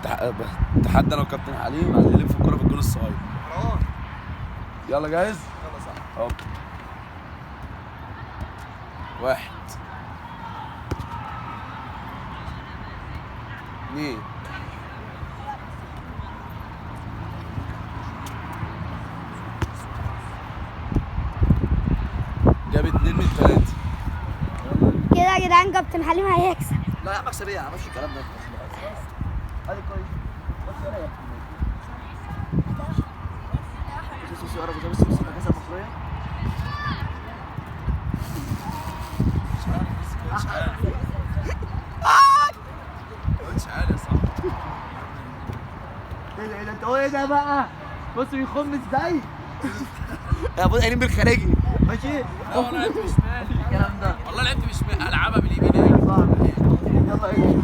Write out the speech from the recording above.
تحدى انا وكابتن حليم على اللي يلف الكوره في الجول الصغير. يلا جاهز؟ يلا صح. اهو. 1 2 جاب 2 من 3. كده يا جدعان كابتن حليم هيكسب. لا يا عم اكسب ايه يا عم؟ مفيش الكلام ده. ادي كويس. بص يلا يا بص يا رب. بص المكاسه المصريه. مش عارف يا صاحبي. ايه ده انت ايه ده بقى؟ بص بيخم ازاي؟ يا ابو قايلين بالخارجي ماشي؟ لا والله لعبت بشمالي الكلام ده والله لعبت بشمالي العبها باليمين. يلا ايه